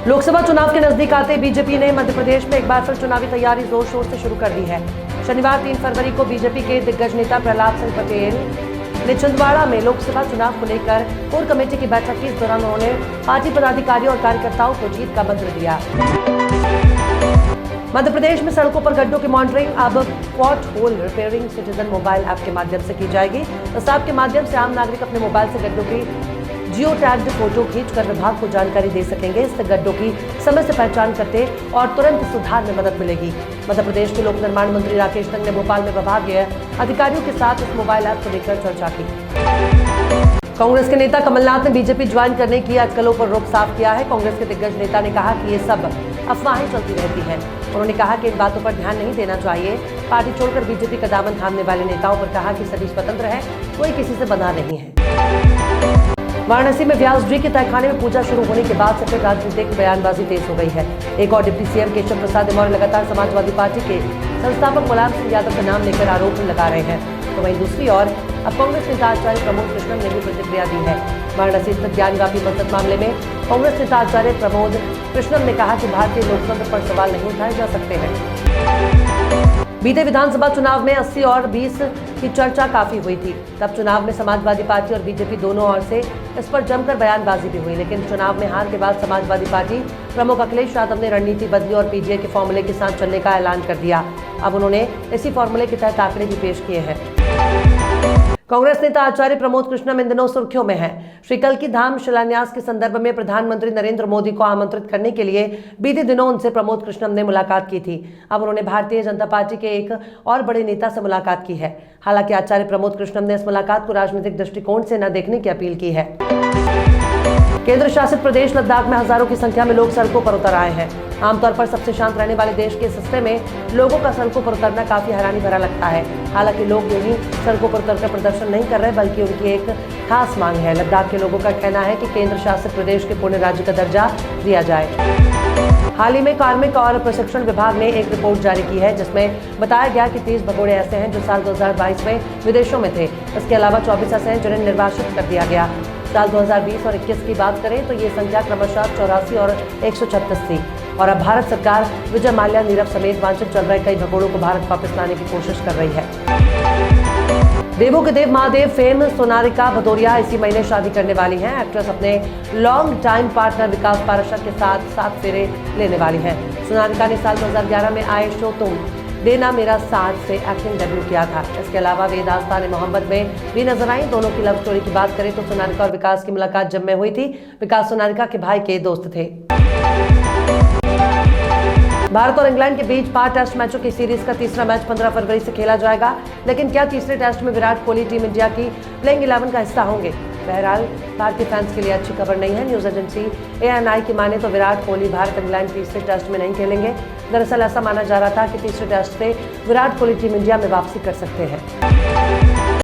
लोकसभा चुनाव के नजदीक आते बीजेपी ने मध्य प्रदेश में एक बार फिर चुनावी तैयारी जोर शोर से शुरू कर दी है। शनिवार 3 फरवरी को बीजेपी के दिग्गज नेता प्रहलाद सिंह पटेल ने छिंदवाड़ा में लोकसभा चुनाव को लेकर कोर कमेटी की बैठक की। इस दौरान उन्होंने पार्टी पदाधिकारियों और कार्यकर्ताओं को जीत का मंत्र दिया। मध्य प्रदेश में सड़कों पर गड्ढों की मॉनिटरिंग अब pothole repairing citizen mobile app के माध्यम से की जाएगी। इस ऐप के माध्यम से आम नागरिक अपने मोबाइल से गड्ढों की जियो टैग्ड फोटो खींचकर विभाग को जानकारी दे सकेंगे। इससे गड्ढों की समय से पहचान करते और तुरंत सुधार में मदद मिलेगी। मध्य प्रदेश के लोक निर्माण मंत्री राकेश सिंह ने भोपाल में विभागीय अधिकारियों के साथ इस मोबाइल ऐप को लेकर चर्चा की। कांग्रेस के नेता कमलनाथ ने बीजेपी ज्वाइन करने की अटकलों पर रोक साफ किया है। कांग्रेस के दिग्गज नेता ने कहा कि ये सब अफवाहें चलती रहती हैं। उन्होंने कहा कि इन बातों पर ध्यान नहीं देना चाहिए। पार्टी छोड़कर बीजेपी का दामन थामने वाले नेताओं पर कहा कि सभी स्वतंत्र है, कोई किसी से बंधा नहीं है। वाराणसी में व्यास जी के तहखाने में पूजा शुरू होने के बाद से फिर राजनीतिक बयानबाजी तेज हो गई है। एक और डिप्टी सीएम केशव प्रसाद मौर्य लगातार समाजवादी पार्टी के संस्थापक मुलायम सिंह यादव का नाम लेकर आरोप लगा रहे हैं, तो वहीं दूसरी ओर अब कांग्रेस नेता आचार्य प्रमोद कृष्णम ने भी प्रतिक्रिया दी है। वाराणसी स्थित ज्ञानवापी मस्जिद मामले में कांग्रेस नेता आचार्य प्रमोद कृष्णम ने कहा कि भारतीय लोकतंत्र पर सवाल नहीं उठाए जा सकते हैं। बीते विधानसभा चुनाव में 80 और 20 की चर्चा काफी हुई थी। तब चुनाव में समाजवादी पार्टी और बीजेपी दोनों ओर से इस पर जमकर बयानबाजी भी हुई, लेकिन चुनाव में हार के बाद समाजवादी पार्टी प्रमुख अखिलेश यादव ने रणनीति बदली और पीजीए के फॉर्मूले के साथ चलने का ऐलान कर दिया। अब उन्होंने इसी फॉर्मूले के तहत आंकड़े भी पेश किए हैं। कांग्रेस नेता आचार्य प्रमोद कृष्णम इन दिनों सुर्खियों में है। श्री कल्की धाम शिलान्यास के संदर्भ में प्रधानमंत्री नरेंद्र मोदी को आमंत्रित करने के लिए बीते दिनों उनसे प्रमोद कृष्णम ने मुलाकात की थी। अब उन्होंने भारतीय जनता पार्टी के एक और बड़े नेता से मुलाकात की है। हालांकि आचार्य प्रमोद कृष्णम ने इस मुलाकात को राजनीतिक दृष्टिकोण से न देखने की अपील की है। केंद्र शासित प्रदेश लद्दाख में हजारों की संख्या में लोग सड़कों पर उतर आए हैं। आमतौर पर सबसे शांत रहने वाले देश के इस हिस्से में लोगों का सड़कों पर उतरना काफी हैरानी भरा लगता है। हालांकि लोग यूं ही सड़कों पर उतरकर प्रदर्शन नहीं कर रहे, बल्कि उनकी एक खास मांग है। लद्दाख के लोगों का कहना है कि केंद्र शासित प्रदेश के पूर्ण राज्य का दर्जा दिया जाए। हाल ही में कार्मिक और प्रशिक्षण विभाग ने एक रिपोर्ट जारी की है, जिसमें बताया गया कि 30 भगोड़े ऐसे हैं जो साल 2022 में विदेशों में थे। इसके अलावा 24 ऐसे हैं जिन्हें निर्वासित कर दिया गया। साल 2020 और 21 की बात करें तो ये संख्या क्रमशः 84 और 136 थी। और अब भारत सरकार विजय माल्या, नीरव समेत वांछित चल रहे कई भगोड़ों को भारत वापस लाने की कोशिश कर रही है। देवों के देव महादेव फेम सोनारिका भदौरिया इसी महीने शादी करने वाली हैं। एक्ट्रेस अपने लॉन्ग टाइम पार्टनर विकास पाराशर के साथ 7 फेरे लेने वाली हैं। सोनारिका ने साल 2011 में आए शो तुम देना मेरा साथ से एक्टिंग डेब्यू किया था। इसके अलावा वे दास्तान मोहम्मद में भी नजर आई। दोनों की लव स्टोरी की बात करें तो सोनारिका और विकास की मुलाकात जब में हुई थी। विकास सोनारिका के भाई के दोस्त थे। भारत और इंग्लैंड के बीच 5 टेस्ट मैचों की सीरीज का तीसरा मैच 15 फरवरी से खेला जाएगा। लेकिन क्या तीसरे टेस्ट में विराट कोहली टीम इंडिया की प्लेइंग 11 का हिस्सा होंगे? बहरहाल भारतीय फैंस के लिए अच्छी खबर नहीं है। न्यूज एजेंसी ANI की माने तो विराट कोहली भारत इंग्लैंड तीसरे टेस्ट में नहीं खेलेंगे। दरअसल ऐसा माना जा रहा था कि तीसरे टेस्ट से विराट कोहली टीम इंडिया में वापसी कर सकते हैं।